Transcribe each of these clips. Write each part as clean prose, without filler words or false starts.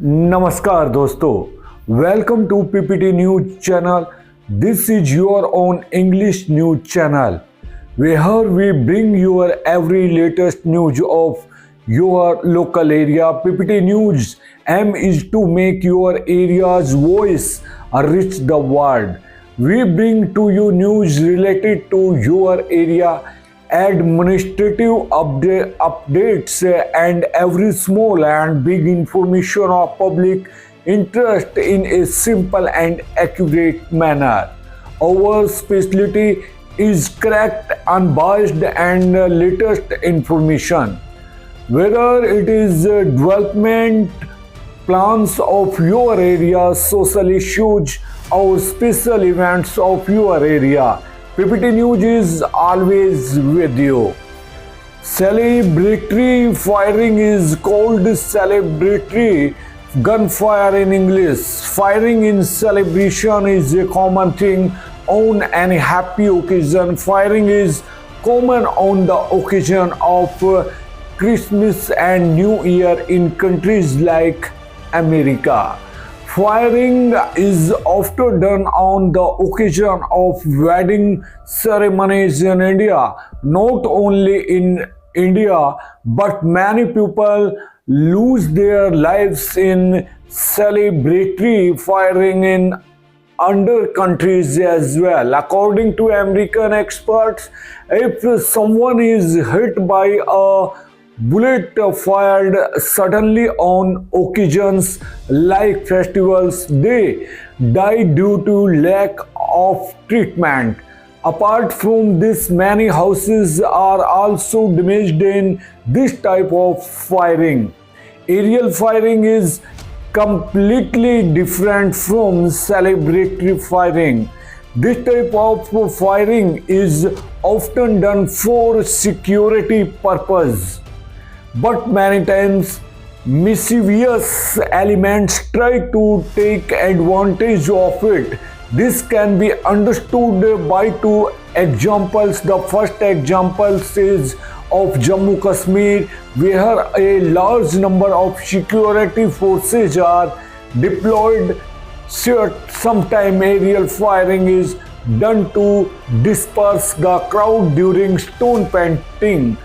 नमस्कार दोस्तों, welcome to PPT news channel. This is your own English news channel where we bring your every latest news of your local area. PPT News aim is to make your area's voice reach the world. We bring to you news related to your area, administrative updates and every small and big information of public interest in a simple and accurate manner. Our specialty is correct, unbiased, and latest information. Whether it is development plans of your area, social issues, or special events of your area, PPT News is always with you. Celebratory firing is called celebratory gunfire in English. Firing in celebration is a common thing on any happy occasion. Firing is common on the occasion of Christmas and New Year in countries like America. Firing is often done on the occasion of wedding ceremonies in India. Not only in India, but many people lose their lives in celebratory firing in other countries as well. According to American experts, if someone is hit by a bullet fired suddenly on occasions like festivals, they die due to lack of treatment. Apart from this, many houses are also damaged in this type of firing. Aerial firing is completely different from celebratory firing. This type of firing is often done for security purpose, but many times mischievous elements try to take advantage of it. This can be understood by two examples. The first example is of Jammu Kashmir, where a large number of security forces are deployed. Sometimes aerial firing is done to disperse the crowd during stone painting.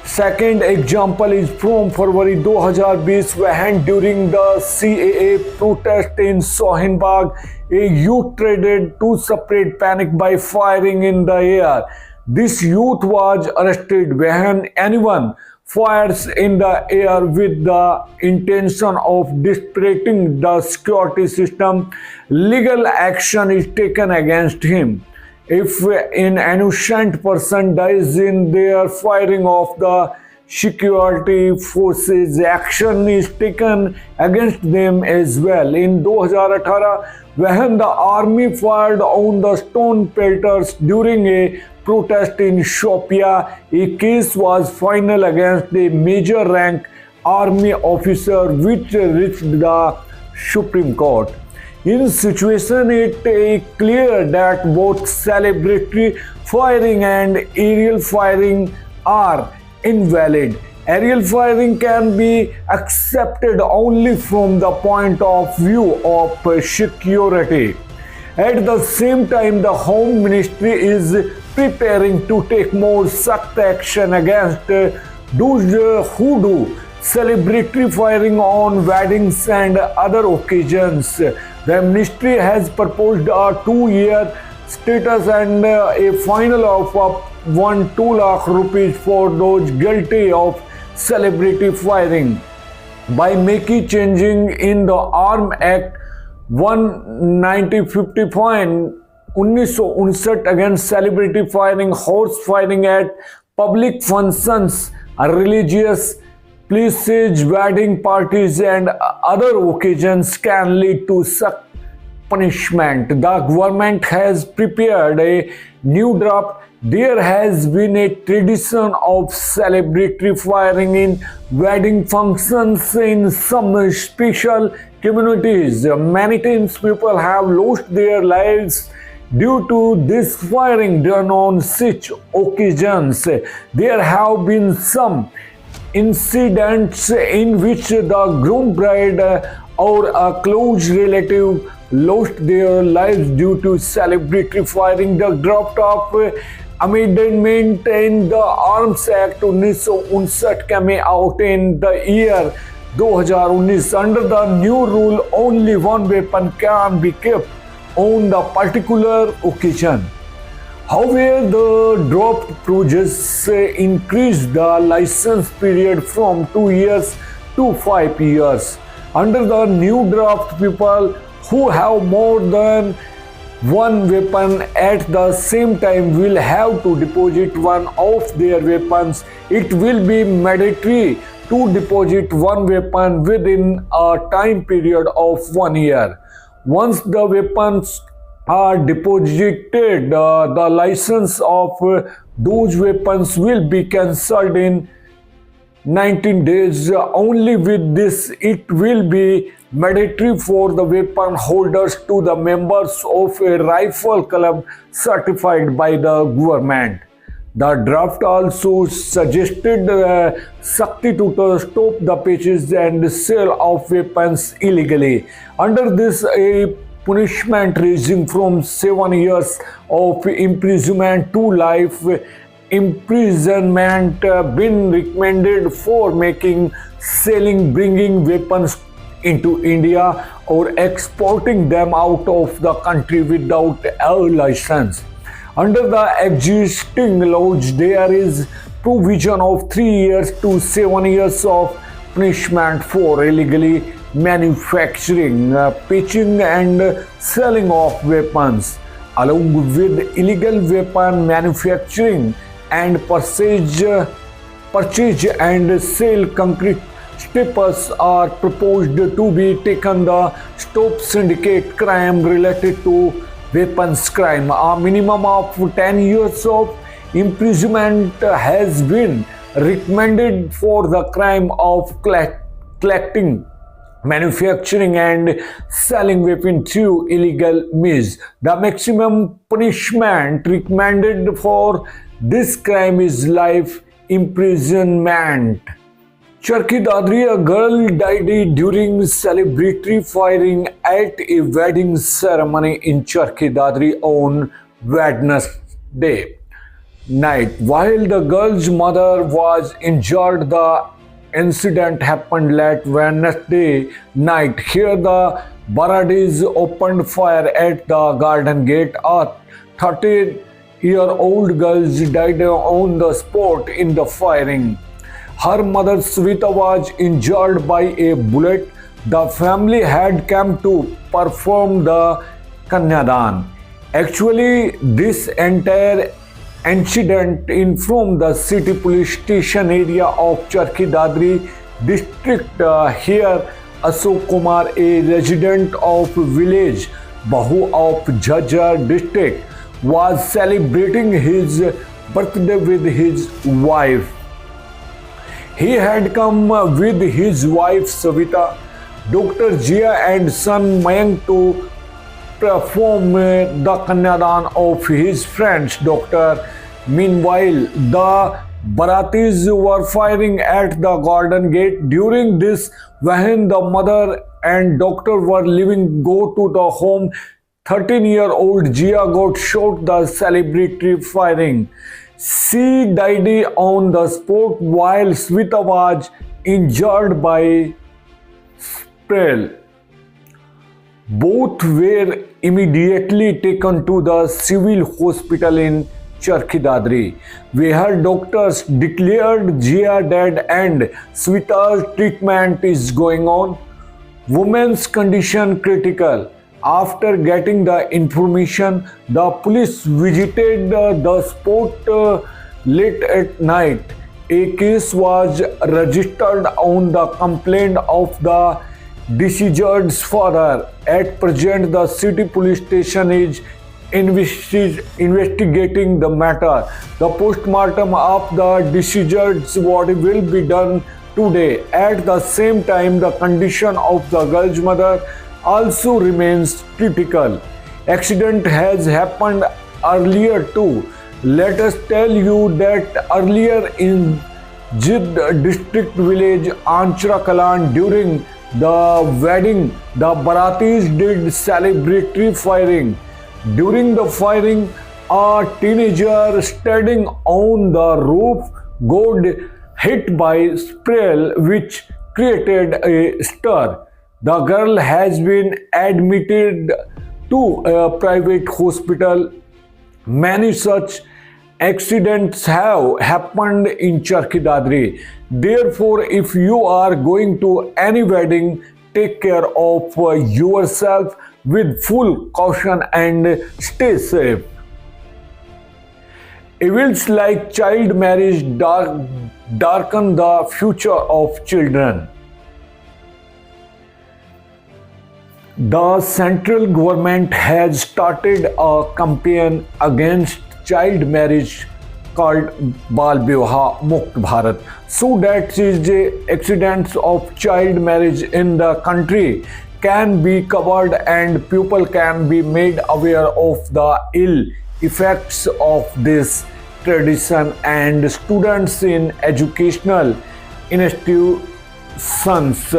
Second example is from February 2020 when during the CAA protest in Shahin Bagh, a youth traded to spread panic by firing in the air. This youth was arrested when anyone fires in the air with the intention of disrupting the security system. Legal action is taken against him. If an innocent person dies in their firing of the security forces, action is taken against them as well. In 2018, when the army fired on the stone pelters during a protest in Shopia, a case was filed against a major rank army officer which reached the Supreme Court. In situation, it is clear that both celebratory firing and aerial firing are invalid. Aerial firing can be accepted only from the point of view of security. At the same time, the Home Ministry is preparing to take more strict action against those who do celebratory firing on weddings and other occasions. The ministry has proposed a 2-year status and a fine of up 2 lakh rupees for those guilty of celebratory firing by making changing in the Arms Act 1959 against celebratory firing, horse firing at public functions, religious places, wedding parties, and other occasions can lead to such punishment. The government has prepared a new draft. There has been a tradition of celebratory firing in wedding functions in some special communities. Many times people have lost their lives due to this firing done on such occasions. There have been some incidents in which the groom bride or a close relative lost their lives due to celebratory firing. The draft of amendment in the Arms Act 1959 came out in the year 2019. Under the new rule, only one weapon can be kept on the particular occasion. However, the draft projects increased the license period from 2 years to 5 years. Under the new draft, people who have more than one weapon at the same time will have to deposit one of their weapons. It will be mandatory to deposit one weapon within a time period of 1 year. Once the weapons are deposited, the license of those weapons will be cancelled in 19 days. Only with this, it will be mandatory for the weapon holders to the members of a rifle club certified by the government. The draft also suggested Sakti to stop the purchase and sale of weapons illegally. Under this, a punishment ranging from 7 years of imprisonment to life imprisonment been recommended for making, selling, bringing weapons into India or exporting them out of the country without a license. Under the existing laws, there is provision of 3 years to 7 years of punishment for illegally manufacturing, pitching and selling of weapons, along with illegal weapon manufacturing and purchase and sale. Concrete steps are proposed to be taken to stop syndicate crime related to weapons crime. A minimum of 10 years of imprisonment has been recommended for the crime of collecting, manufacturing and selling weapons through illegal means. The maximum punishment recommended for this crime is life imprisonment. Charkhi Dadri, a girl died during celebratory firing at a wedding ceremony in Charkhi Dadri on Wednesday night. While the girl's mother was injured, the incident happened late Wednesday night. Here, the Baradis opened fire at the garden gate. A 13-year-old girl died on the spot in the firing. Her mother Svita was injured by a bullet. The family had come to perform the Kanyadan. Actually, this entire incident informed the city police station area of Charkhi Dadri district. Here, Ashok Kumar, a resident of village Bahu of Jhajjar district, was celebrating his birthday with his wife. He had come with his wife Savita, Dr. Jia and son Mayank to perform the Kanyadan of his friends doctor. Meanwhile, the Baratis were firing at the garden gate. During this, when the mother and doctor were leaving go to the home, 13-year-old Jia got shot the celebratory firing. She died on the spot while Svita was injured by spray. Both were immediately taken to the civil hospital in Charkhi Dadri, where doctors declared Jia dead and Svita's treatment is going on. Woman's condition critical. After getting the information, the police visited the spot late at night. A case was registered on the complaint of the deceased's father. At present, the city police station is investigating the matter. The postmortem of the deceased's body will be done today. At the same time, the condition of the girl's mother also remains critical. Accident has happened earlier too. Let us tell you that earlier in Jid district village Anchra Kalan. During the wedding, the Baratis did celebratory firing. During the firing, a teenager standing on the roof got hit by spray which created a stir. The girl has been admitted to a private hospital. Many such accidents have happened in Charkhi Dadri. Therefore, if you are going to any wedding, take care of yourself with full caution and stay safe. Evils like child marriage darken the future of children. The central government has started a campaign against child marriage called Bal Viwah Mukt Bharat, so that accidents of child marriage in the country can be covered and people can be made aware of the ill effects of this tradition, and students in educational institutions.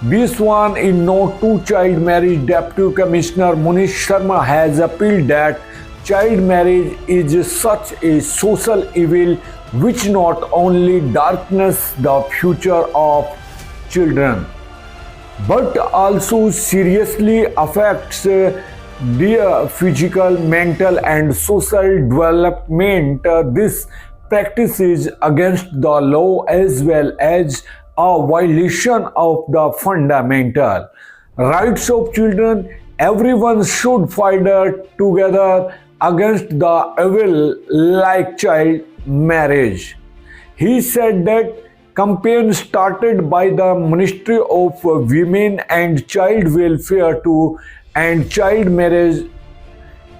This one in no to child marriage, Deputy Commissioner Munish Sharma has appealed that child marriage is such a social evil which not only darkens the future of children but also seriously affects their physical, mental, and social development. This practice is against the law as well as a violation of the fundamental rights of children. Everyone should fight together against the evil like child marriage. He said that campaign started by the Ministry of Women and Child Welfare to end child marriage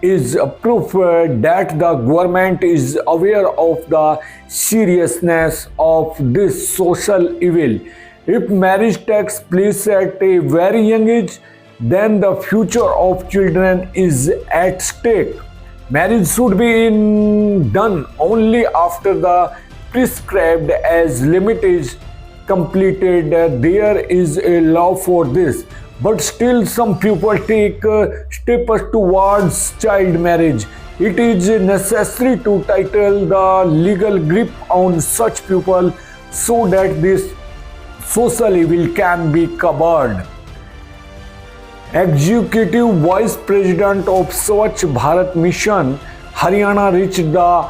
is proof that the government is aware of the seriousness of this social evil. If marriage takes place at a very young age, then the future of children is at stake. Marriage should be done only after the prescribed as limit is completed. There is a law for this. But still some people take steps towards child marriage. It is necessary to tighten the legal grip on such people so that this social evil can be covered. Executive Vice President of Swachh Bharat Mission, Haryana reached the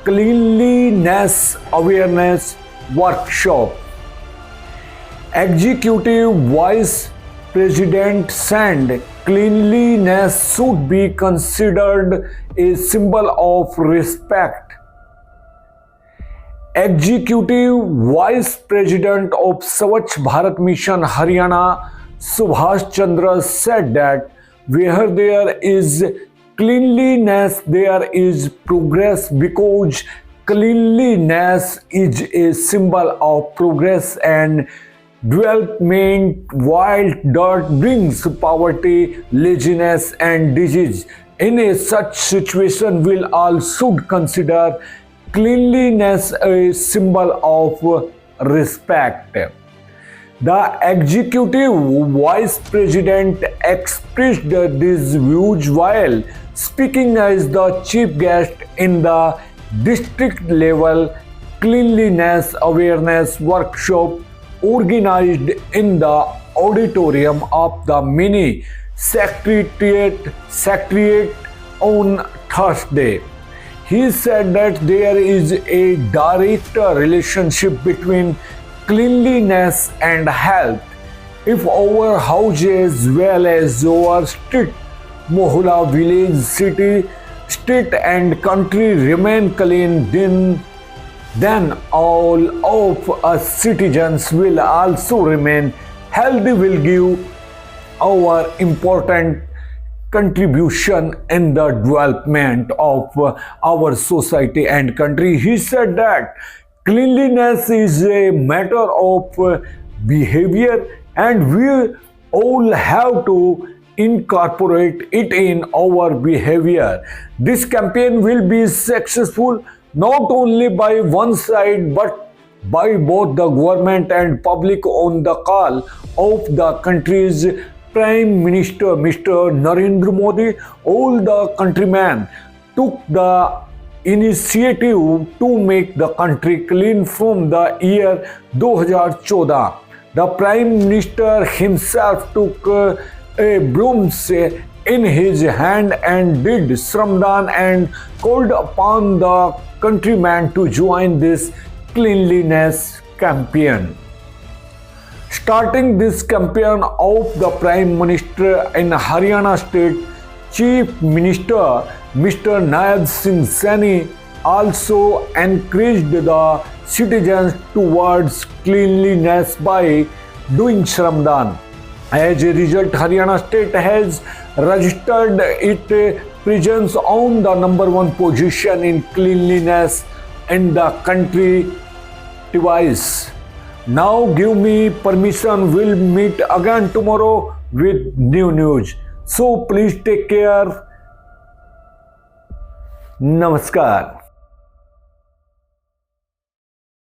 Cleanliness Awareness Workshop. Executive Vice President said cleanliness should be considered a symbol of respect. Executive Vice President of Swachh Bharat Mission Haryana, Subhash Chandra, said that where there is cleanliness, there is progress, because cleanliness is a symbol of progress and development, while dirt brings poverty, laziness, and disease. In a such situation, we all should consider cleanliness a symbol of respect. The executive vice president expressed these views while speaking as the chief guest in the district level cleanliness awareness workshop organized in the auditorium of the mini secretariat on Thursday. He said that there is a direct relationship between cleanliness and health. If our houses, well as our street, mohalla, village, city, state and country remain clean, then all of us citizens will also remain healthy, will give our important contribution in the development of our society and country. He said that cleanliness is a matter of behavior and we all have to incorporate it in our behavior. This campaign will be successful not only by one side but by both the government and public on the call of the country's Prime Minister Mr. Narendra Modi. All the countrymen took the initiative to make the country clean from the year 2014. The Prime Minister himself took a broom in his hand and did Shramdan and called upon the countrymen to join this cleanliness campaign. Starting this campaign of the Prime Minister in Haryana State, Chief Minister Mr. Nayak Singh Saini also encouraged the citizens towards cleanliness by doing Shramdan. As a result, Haryana State has registered its presence on the #1 position in cleanliness in the country twice. Now give me permission, we'll meet again tomorrow with new news. So please take care. Namaskar.